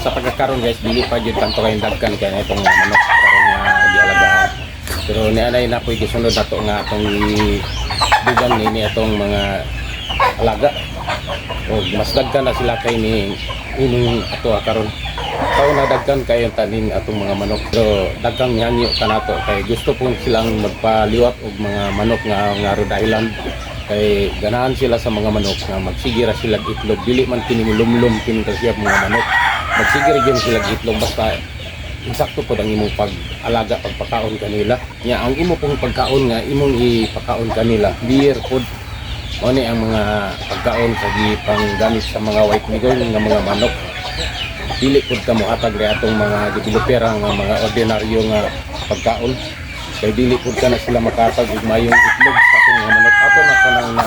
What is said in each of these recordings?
sa pagkakaroon guys, dili pa jud kanto kay dagkan kay itong manok karon nga gialagaan. Pero nianay na po'y gisunod nato nga atong dugang nini atong mga alaga. O mas dagkan na sila kay ni ining ato karon. Tao na dagkan kayo tanin atong mga manok. Pero dagkang nyanyo kanato kay gusto pong silang magpaliwat og mga manok nga Rhode Island. Kay ganahan sila sa mga manok nga magsigira sila itlog, dili man kini lumlum kini siya mga manok, magsigira gyud sila itlog basta insakto pod ang imong pag-alaga pagpakaon kanila nya. Ang imo pong pagkaon nga imong ipakaon kanila beer pod mo ni ang mga pagkaon sa gipanggamit sa mga white meal nga mga manok. Dili pod ka mohatag re atong mga developera nga mga ordinaryo nga pagkaon, kay dili pod ka na sila makatag og mayong itlog sa atong mga manok. Ato na kanang na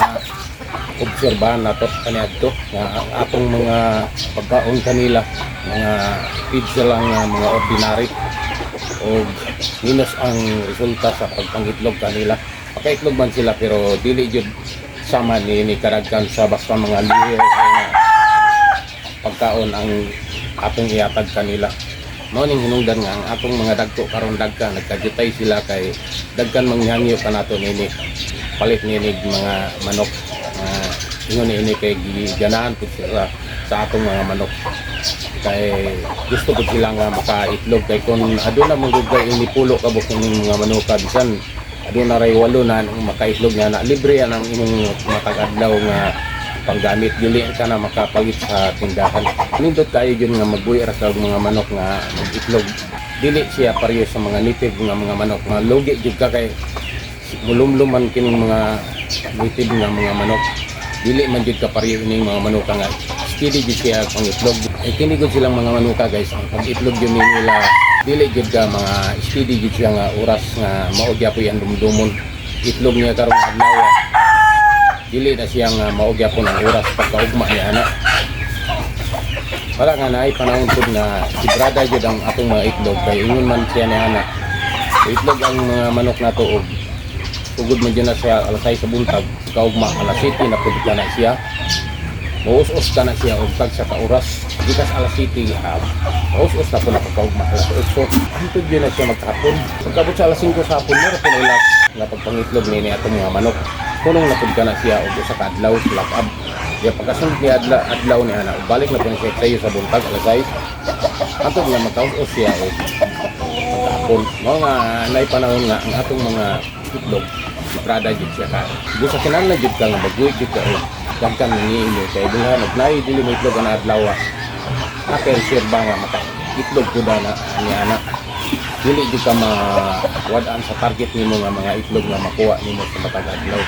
obserbahan nato kaniadto nga atong mga pagkaon kanila mga pizza lang nga mga ordinary og minus ang resulta sa pagpangitlog kanila. Pakaitlog man sila pero dili jud sama ni karagkan sa basta mga liyo nga pagkaon ang atong ihatag kanila. Mao ning hinungdan nga ang atong mga dagko karon dagka nagkagitay sila kay dagkan manghangyo kanato nini palit nini mga manok ingon ini kay giganahan pud sila sa atong mga manok kay gusto pud sila nga makaitlog kay kun aduna man gud kay ini pulo kabuk ning mga manok bisan aduna ray walo na makaitlog nga na libre yan ang imong matag-adlaw nga panggamit, dili ka na makapalit sa tindahan. Nindot kayo yun nga magbuhi ra sa mga manok nga mag-itlog. Dili siya pareho sa mga native nga mga manok nga logi jud ka kay mulumluman kining mga native nga mga manok. Dili man jud ka pareho ning mga manok nga steady jud siya pang-itlog. Ay kini gud silang mga manok guys, ang pag-itlog yun nila dili jud ka mga steady jud siya nga oras nga mao gyapon yan dumdumon. Itlog niya karong adlaw dili na siyang maugyapon ang oras pagkaugma niya ana. Wala nga naay panahon pud nga sibrada jud ang atong mga itlog kay ingon man siya ni ana. Itlog ang mga manok nato og tugod man na siya alas 6 sa buntag, kaugma alas 7 na pud na siya. Maus-us ka na siya og tag sa oras. Gikas alas 7 maus-us na pud na pagkaugma alas 8. Hantod yun na siya magkahapon. Pagkabot sa alas 5 sa hapon mo ra pinailas nga pagpangitlog ni atong mga manok. Kunong napud ka na siya og usa ka adlaw lock up. Ya pagkasunod ni adlaw ni ana, balik na po siya sayo sa buntag alas 6. Antod nga magkaus-us siya og pagkahapon. Mao nga nay panahon nga ang atong mga itlog sibrada jud siya ka. Gusto kinahanglan jud ka nga magbuhi jud ka og dagkan niini kay bulhan og nay dili mo itlog ana adlaw. Akel sirba nga maka itlog pud na ni ana. Dili jud ka mawad-an sa target nimo nga mga itlog nga makuha nimo sa matag adlaw.